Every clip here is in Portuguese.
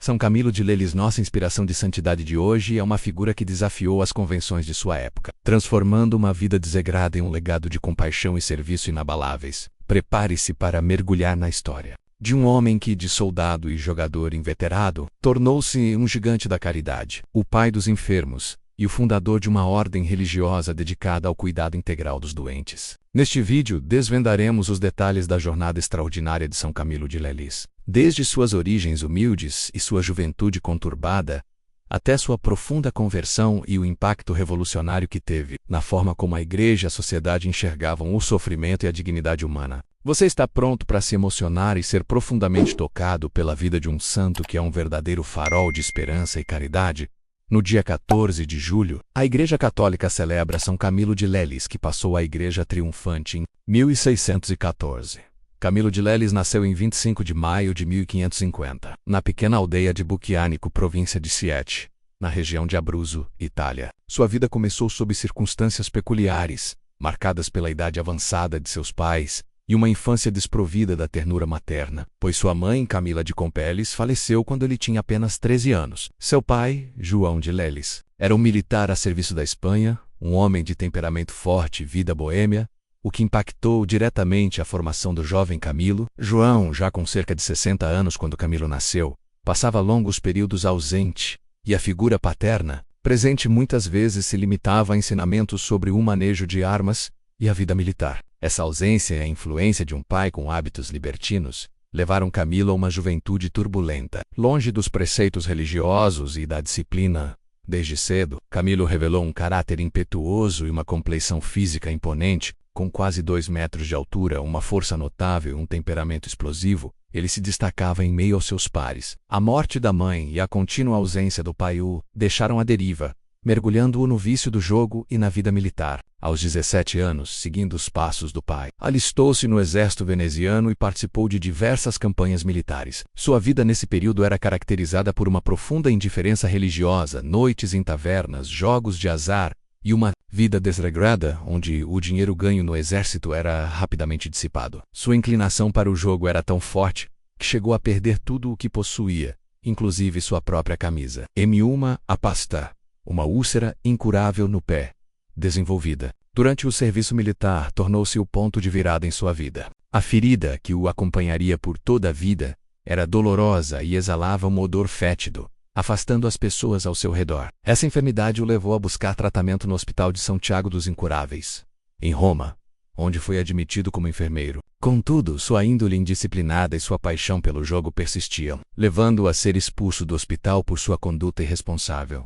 São Camilo de Leles, nossa inspiração de santidade de hoje, é uma figura que desafiou as convenções de sua época, transformando uma vida desregrada em um legado de compaixão e serviço inabaláveis. Prepare-se para mergulhar na história de um homem que, de soldado e jogador inveterado, tornou-se um gigante da caridade, o pai dos enfermos e o fundador de uma ordem religiosa dedicada ao cuidado integral dos doentes. Neste vídeo, desvendaremos os detalhes da jornada extraordinária de São Camilo de Leles, desde suas origens humildes e sua juventude conturbada, até sua profunda conversão e o impacto revolucionário que teve na forma como a Igreja e a sociedade enxergavam o sofrimento e a dignidade humana. Você está pronto para se emocionar e ser profundamente tocado pela vida de um santo que é um verdadeiro farol de esperança e caridade? No dia 14 de julho, a Igreja Católica celebra São Camilo de Leles, que passou à Igreja triunfante em 1614. Camilo de Leles nasceu em 25 de maio de 1550, na pequena aldeia de Bucchianico, província de Siete, na região de Abruzzo, Itália. Sua vida começou sob circunstâncias peculiares, marcadas pela idade avançada de seus pais e uma infância desprovida da ternura materna, pois sua mãe, Camila de Compeles, faleceu quando ele tinha apenas 13 anos. Seu pai, João de Leles, era um militar a serviço da Espanha, um homem de temperamento forte e vida boêmia, o que impactou diretamente a formação do jovem Camilo. João, já com cerca de 60 anos quando Camilo nasceu, passava longos períodos ausente, e a figura paterna, presente muitas vezes, se limitava a ensinamentos sobre o manejo de armas e a vida militar. Essa ausência e a influência de um pai com hábitos libertinos levaram Camilo a uma juventude turbulenta. Longe dos preceitos religiosos e da disciplina, desde cedo, Camilo revelou um caráter impetuoso e uma compleição física imponente. Com quase 2 metros de altura, uma força notável e um temperamento explosivo, ele se destacava em meio aos seus pares. A morte da mãe e a contínua ausência do pai o deixaram à deriva, mergulhando-o no vício do jogo e na vida militar. Aos 17 anos, seguindo os passos do pai, alistou-se no exército veneziano e participou de diversas campanhas militares. Sua vida nesse período era caracterizada por uma profunda indiferença religiosa, noites em tavernas, jogos de azar e uma vida desregrada, onde o dinheiro ganho no exército era rapidamente dissipado. Sua inclinação para o jogo era tão forte que chegou a perder tudo o que possuía, inclusive sua própria camisa. Uma apasta, uma úlcera incurável no pé, desenvolvida durante o serviço militar, tornou-se o ponto de virada em sua vida. A ferida, que o acompanharia por toda a vida, era dolorosa e exalava um odor fétido, afastando as pessoas ao seu redor. Essa enfermidade o levou a buscar tratamento no Hospital de São Tiago dos Incuráveis, em Roma, onde foi admitido como enfermeiro. Contudo, sua índole indisciplinada e sua paixão pelo jogo persistiam, levando-o a ser expulso do hospital por sua conduta irresponsável.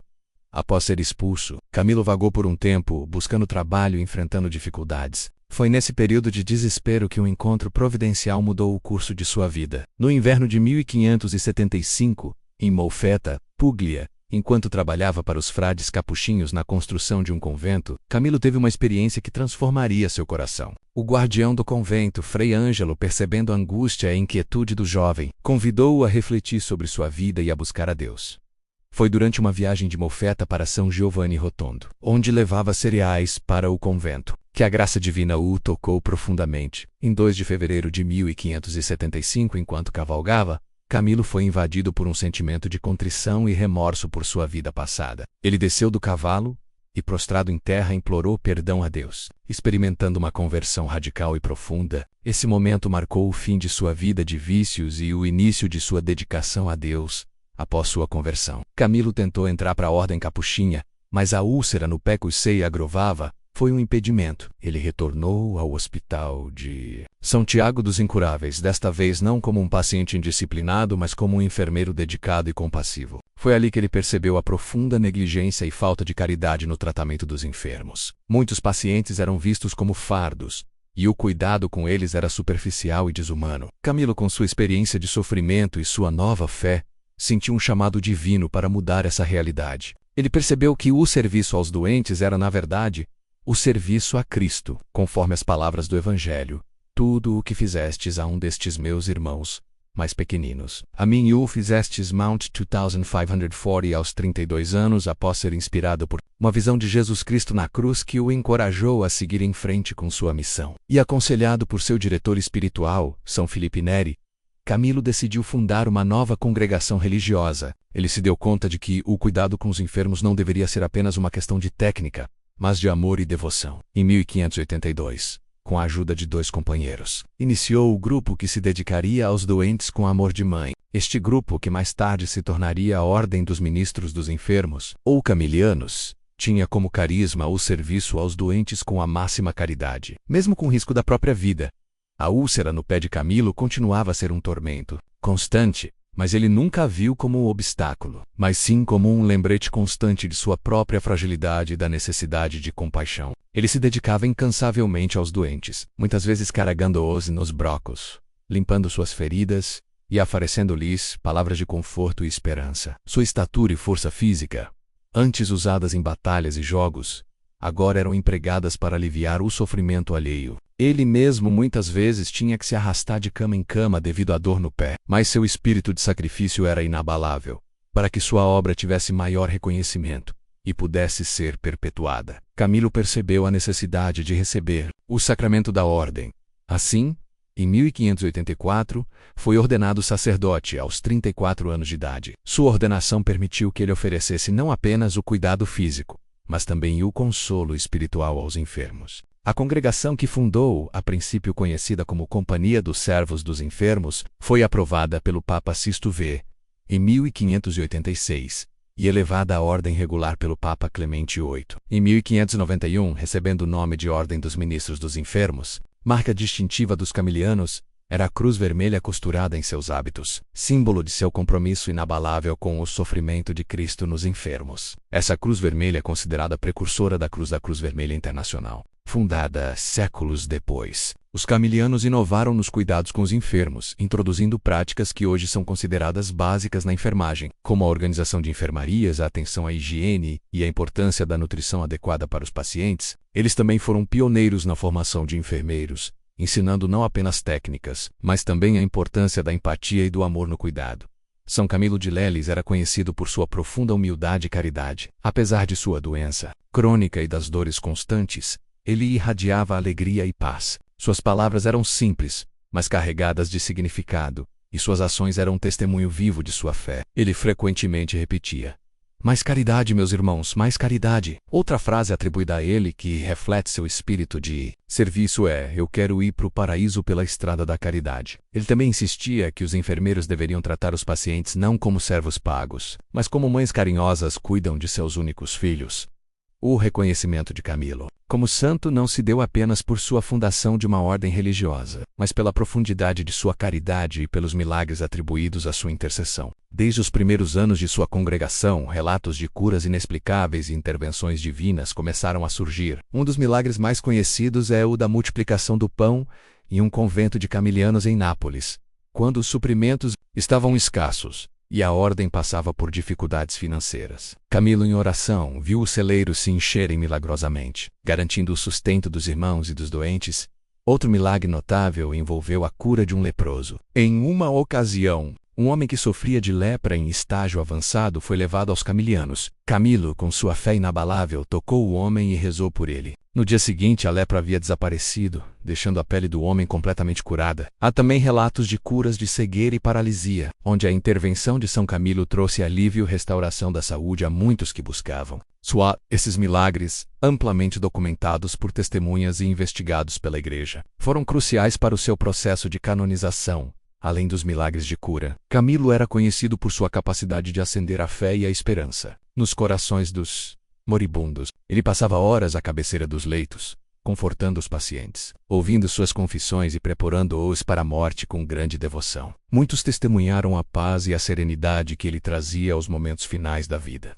Após ser expulso, Camilo vagou por um tempo, buscando trabalho e enfrentando dificuldades. Foi nesse período de desespero que um encontro providencial mudou o curso de sua vida. No inverno de 1575, em Molfetta, Puglia, enquanto trabalhava para os frades capuchinhos na construção de um convento, Camilo teve uma experiência que transformaria seu coração. O guardião do convento, Frei Ângelo, percebendo a angústia e a inquietude do jovem, convidou-o a refletir sobre sua vida e a buscar a Deus. Foi durante uma viagem de Molfetta para São Giovanni Rotondo, onde levava cereais para o convento, que a graça divina o tocou profundamente. Em 2 de fevereiro de 1575, enquanto cavalgava, Camilo foi invadido por um sentimento de contrição e remorso por sua vida passada. Ele desceu do cavalo e, prostrado em terra, implorou perdão a Deus. Experimentando uma conversão radical e profunda, esse momento marcou o fim de sua vida de vícios e o início de sua dedicação a Deus. Após sua conversão, Camilo tentou entrar para a ordem capuchinha, mas a úlcera no pé que se agravava foi um impedimento. Ele retornou ao Hospital de São Tiago dos Incuráveis, desta vez não como um paciente indisciplinado, mas como um enfermeiro dedicado e compassivo. Foi ali que ele percebeu a profunda negligência e falta de caridade no tratamento dos enfermos. Muitos pacientes eram vistos como fardos, e o cuidado com eles era superficial e desumano. Camilo, com sua experiência de sofrimento e sua nova fé, sentiu um chamado divino para mudar essa realidade. Ele percebeu que o serviço aos doentes era, na verdade, o serviço a Cristo, conforme as palavras do Evangelho. Tudo o que fizestes a um destes meus irmãos mais pequeninos, a mim o fizestes. Mount 2540. Aos 32 anos, após ser inspirado por uma visão de Jesus Cristo na cruz que o encorajou a seguir em frente com sua missão, e aconselhado por seu diretor espiritual, São Felipe Neri, Camilo decidiu fundar uma nova congregação religiosa. Ele se deu conta de que o cuidado com os enfermos não deveria ser apenas uma questão de técnica, mas de amor e devoção. Em 1582, com a ajuda de 2 companheiros, iniciou o grupo que se dedicaria aos doentes com amor de mãe. Este grupo, que mais tarde se tornaria a Ordem dos Ministros dos Enfermos, ou Camilianos, tinha como carisma o serviço aos doentes com a máxima caridade, mesmo com risco da própria vida. A úlcera no pé de Camilo continuava a ser um tormento constante, mas ele nunca a viu como um obstáculo, mas sim como um lembrete constante de sua própria fragilidade e da necessidade de compaixão. Ele se dedicava incansavelmente aos doentes, muitas vezes carregando-os nos brocos, limpando suas feridas e oferecendo-lhes palavras de conforto e esperança. Sua estatura e força física, antes usadas em batalhas e jogos, agora eram empregadas para aliviar o sofrimento alheio. Ele mesmo muitas vezes tinha que se arrastar de cama em cama devido à dor no pé, mas seu espírito de sacrifício era inabalável, para que sua obra tivesse maior reconhecimento e pudesse ser perpetuada. Camilo percebeu a necessidade de receber o sacramento da ordem. Assim, em 1584, foi ordenado sacerdote aos 34 anos de idade. Sua ordenação permitiu que ele oferecesse não apenas o cuidado físico, mas também o consolo espiritual aos enfermos. A congregação que fundou, a princípio conhecida como Companhia dos Servos dos Enfermos, foi aprovada pelo Papa Sisto V, em 1586, e elevada à ordem regular pelo Papa Clemente VIII. Em 1591, recebendo o nome de Ordem dos Ministros dos Enfermos, marca distintiva dos camilianos, era a cruz vermelha costurada em seus hábitos, símbolo de seu compromisso inabalável com o sofrimento de Cristo nos enfermos. Essa cruz vermelha é considerada precursora da Cruz Vermelha Internacional. Fundada séculos depois, os camilianos inovaram nos cuidados com os enfermos, introduzindo práticas que hoje são consideradas básicas na enfermagem, como a organização de enfermarias, a atenção à higiene e a importância da nutrição adequada para os pacientes. Eles também foram pioneiros na formação de enfermeiros, ensinando não apenas técnicas, mas também a importância da empatia e do amor no cuidado. São Camilo de Leles era conhecido por sua profunda humildade e caridade. Apesar de sua doença crônica e das dores constantes, ele irradiava alegria e paz. Suas palavras eram simples, mas carregadas de significado, e suas ações eram um testemunho vivo de sua fé. Ele frequentemente repetia: "Mais caridade, meus irmãos, mais caridade." Outra frase atribuída a ele que reflete seu espírito de serviço é: "Eu quero ir para o paraíso pela estrada da caridade." Ele também insistia que os enfermeiros deveriam tratar os pacientes não como servos pagos, mas como mães carinhosas cuidam de seus únicos filhos. O reconhecimento de Camilo como santo não se deu apenas por sua fundação de uma ordem religiosa, mas pela profundidade de sua caridade e pelos milagres atribuídos à sua intercessão. Desde os primeiros anos de sua congregação, relatos de curas inexplicáveis e intervenções divinas começaram a surgir. Um dos milagres mais conhecidos é o da multiplicação do pão em um convento de camilianos em Nápoles, quando os suprimentos estavam escassos e a ordem passava por dificuldades financeiras. Camilo, em oração, viu os celeiros se encherem milagrosamente, garantindo o sustento dos irmãos e dos doentes. Outro milagre notável envolveu a cura de um leproso. Em uma ocasião, um homem que sofria de lepra em estágio avançado foi levado aos camilianos. Camilo, com sua fé inabalável, tocou o homem e rezou por ele. No dia seguinte, a lepra havia desaparecido, deixando a pele do homem completamente curada. Há também relatos de curas de cegueira e paralisia, onde a intervenção de São Camilo trouxe alívio e restauração da saúde a muitos que buscavam. Esses milagres, amplamente documentados por testemunhas e investigados pela Igreja, foram cruciais para o seu processo de canonização. Além dos milagres de cura, Camilo era conhecido por sua capacidade de acender a fé e a esperança nos corações dos moribundos. Ele passava horas à cabeceira dos leitos, confortando os pacientes, ouvindo suas confissões e preparando-os para a morte com grande devoção. Muitos testemunharam a paz e a serenidade que ele trazia aos momentos finais da vida.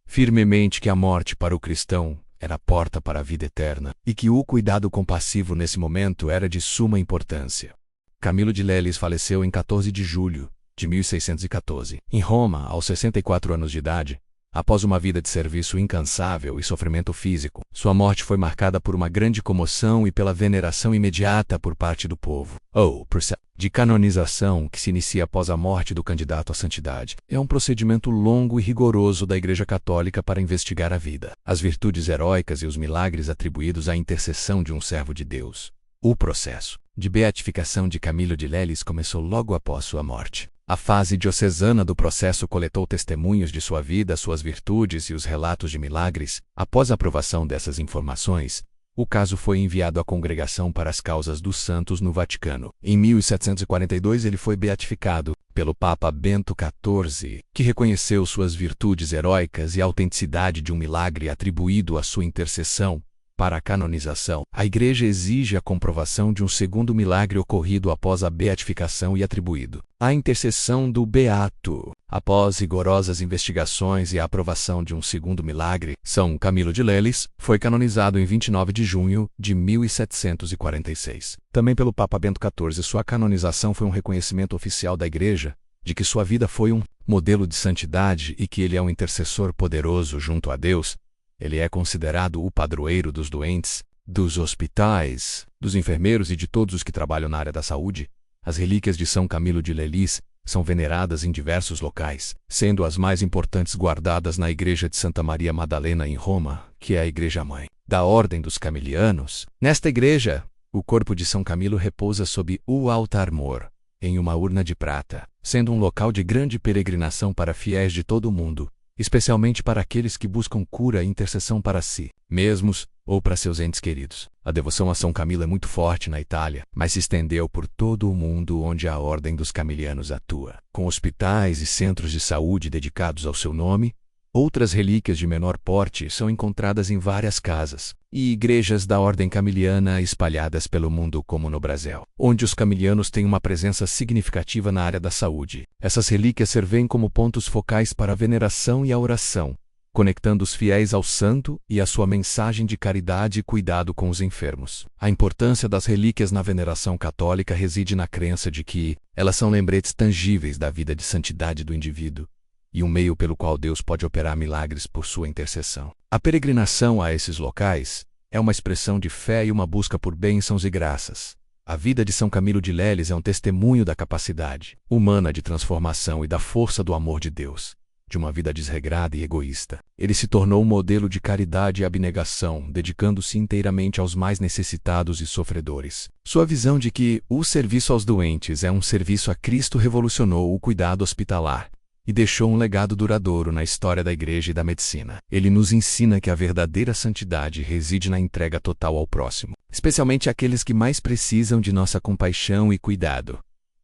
Firmemente que a morte para o cristão era a porta para a vida eterna, e que o cuidado compassivo nesse momento era de suma importância. Camilo de Leles faleceu em 14 de julho de 1614, em Roma, aos 64 anos de idade, após uma vida de serviço incansável e sofrimento físico. Sua morte foi marcada por uma grande comoção e pela veneração imediata por parte do povo. O processo de canonização, que se inicia após a morte do candidato à santidade, é um procedimento longo e rigoroso da Igreja Católica para investigar a vida, as virtudes heróicas e os milagres atribuídos à intercessão de um servo de Deus. O processo de beatificação de Camilo de Leles começou logo após sua morte. A fase diocesana do processo coletou testemunhos de sua vida, suas virtudes e os relatos de milagres. Após a aprovação dessas informações, o caso foi enviado à Congregação para as Causas dos Santos no Vaticano. Em 1742 ele foi beatificado pelo Papa Bento XIV, que reconheceu suas virtudes heróicas e a autenticidade de um milagre atribuído à sua intercessão. Para a canonização, a Igreja exige a comprovação de um segundo milagre ocorrido após a beatificação e atribuído à intercessão do beato. Após rigorosas investigações e a aprovação de um segundo milagre, São Camilo de Leles foi canonizado em 29 de junho de 1746. Também pelo Papa Bento XIV, sua canonização foi um reconhecimento oficial da Igreja de que sua vida foi um modelo de santidade e que ele é um intercessor poderoso junto a Deus. Ele é considerado o padroeiro dos doentes, dos hospitais, dos enfermeiros e de todos os que trabalham na área da saúde. As relíquias de São Camilo de Leles são veneradas em diversos locais, sendo as mais importantes guardadas na Igreja de Santa Maria Madalena em Roma, que é a Igreja-mãe da Ordem dos Camilianos. Nesta igreja, o corpo de São Camilo repousa sob o altar-mor, em uma urna de prata, sendo um local de grande peregrinação para fiéis de todo o mundo, especialmente para aqueles que buscam cura e intercessão para si mesmos ou para seus entes queridos. A devoção a São Camilo é muito forte na Itália, mas se estendeu por todo o mundo onde a Ordem dos Camilianos atua. Com hospitais e centros de saúde dedicados ao seu nome, outras relíquias de menor porte são encontradas em várias casas e igrejas da Ordem Camiliana espalhadas pelo mundo, como no Brasil, onde os camilianos têm uma presença significativa na área da saúde. Essas relíquias servem como pontos focais para a veneração e a oração, conectando os fiéis ao santo e à sua mensagem de caridade e cuidado com os enfermos. A importância das relíquias na veneração católica reside na crença de que elas são lembretes tangíveis da vida de santidade do indivíduo e um meio pelo qual Deus pode operar milagres por sua intercessão. A peregrinação a esses locais é uma expressão de fé e uma busca por bênçãos e graças. A vida de São Camilo de Leles é um testemunho da capacidade humana de transformação e da força do amor de Deus. De uma vida desregrada e egoísta, ele se tornou um modelo de caridade e abnegação, dedicando-se inteiramente aos mais necessitados e sofredores. Sua visão de que o serviço aos doentes é um serviço a Cristo revolucionou o cuidado hospitalar e deixou um legado duradouro na história da Igreja e da medicina. Ele nos ensina que a verdadeira santidade reside na entrega total ao próximo, especialmente àqueles que mais precisam de nossa compaixão e cuidado.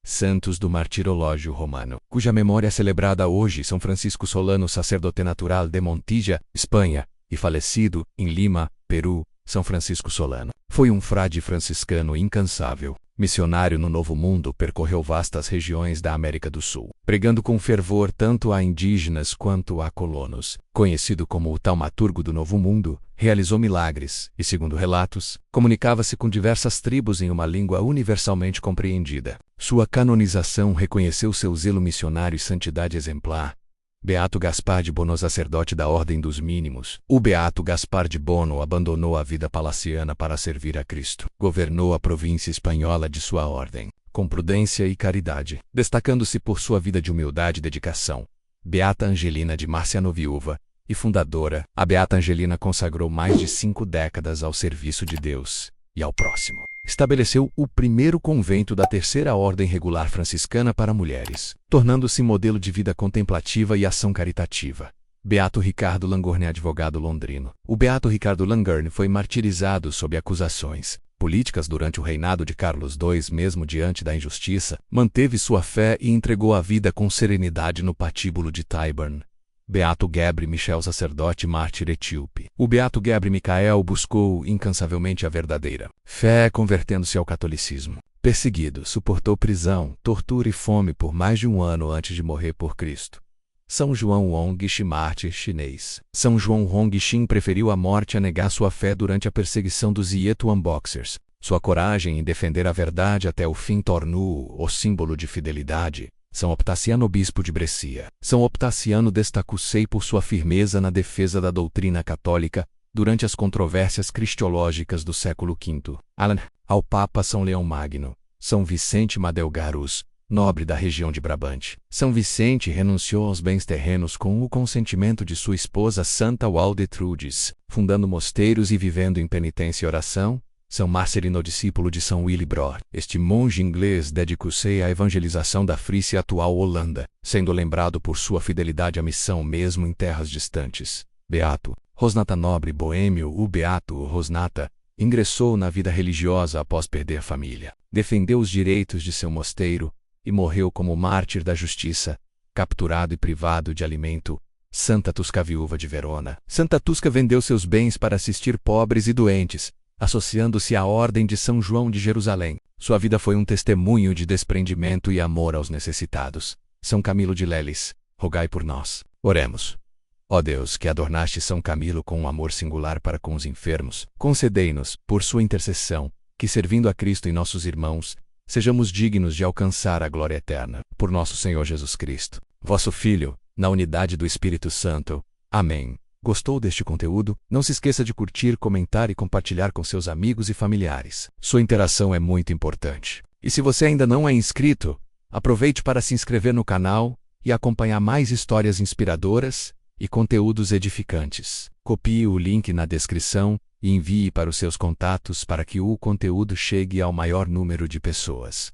Santos do Martirológio Romano, cuja memória é celebrada hoje: São Francisco Solano, sacerdote natural de Montilla, Espanha, e falecido em Lima, Peru. São Francisco Solano foi um frade franciscano incansável. Missionário no Novo Mundo, percorreu vastas regiões da América do Sul, pregando com fervor tanto a indígenas quanto a colonos. Conhecido como o taumaturgo do Novo Mundo, realizou milagres e, segundo relatos, comunicava-se com diversas tribos em uma língua universalmente compreendida. Sua canonização reconheceu seu zelo missionário e santidade exemplar. Beato Gaspar de Bono, sacerdote da Ordem dos Mínimos. O Beato Gaspar de Bono abandonou a vida palaciana para servir a Cristo. Governou a província espanhola de sua ordem, com prudência e caridade, destacando-se por sua vida de humildade e dedicação. Beata Angelina de Marciano, viúva e fundadora, a Beata Angelina consagrou mais de 5 décadas ao serviço de Deus e ao próximo. Estabeleceu o primeiro convento da Terceira Ordem Regular Franciscana para mulheres, tornando-se modelo de vida contemplativa e ação caritativa. Beato Ricardo Langorne, advogado londrino. O Beato Ricardo Langorne foi martirizado sob acusações políticas durante o reinado de Carlos II. Mesmo diante da injustiça, manteve sua fé e entregou a vida com serenidade no patíbulo de Tyburn. Beato Gebre Michel, sacerdote mártir etíope. O Beato Gebre Michael buscou incansavelmente a verdadeira fé, convertendo-se ao catolicismo. Perseguido, suportou prisão, tortura e fome por mais de 1 ano antes de morrer por Cristo. São João Hongxi, mártir chinês. São João Hongxi preferiu a morte a negar sua fé durante a perseguição dos Yituan Boxers. Sua coragem em defender a verdade até o fim tornou-o o símbolo de fidelidade. São Optaciano, bispo de Brescia. São Optaciano destacou-se por sua firmeza na defesa da doutrina católica durante as controvérsias cristológicas do século V. Ao Papa São Leão Magno. São Vicente Madelgarus, nobre da região de Brabante. São Vicente renunciou aos bens terrenos com o consentimento de sua esposa Santa Waldetrudis, fundando mosteiros e vivendo em penitência e oração. São Marcelino, discípulo de São Willibrord. Este monge inglês dedicou-se à evangelização da Frícia e atual Holanda, sendo lembrado por sua fidelidade à missão mesmo em terras distantes. Beato Rosnata, nobre boêmio, o Beato Rosnata ingressou na vida religiosa após perder a família. Defendeu os direitos de seu mosteiro e morreu como mártir da justiça, capturado e privado de alimento. Santa Tusca, viúva de Verona. Santa Tusca vendeu seus bens para assistir pobres e doentes, associando-se à Ordem de São João de Jerusalém. Sua vida foi um testemunho de desprendimento e amor aos necessitados. São Camilo de Leles, rogai por nós. Oremos. Ó Deus, que adornaste São Camilo com um amor singular para com os enfermos, concedei-nos, por sua intercessão, que servindo a Cristo e nossos irmãos, sejamos dignos de alcançar a glória eterna. Por nosso Senhor Jesus Cristo, vosso Filho, na unidade do Espírito Santo. Amém. Gostou deste conteúdo? Não se esqueça de curtir, comentar e compartilhar com seus amigos e familiares. Sua interação é muito importante. E se você ainda não é inscrito, aproveite para se inscrever no canal e acompanhar mais histórias inspiradoras e conteúdos edificantes. Copie o link na descrição e envie para os seus contatos para que o conteúdo chegue ao maior número de pessoas.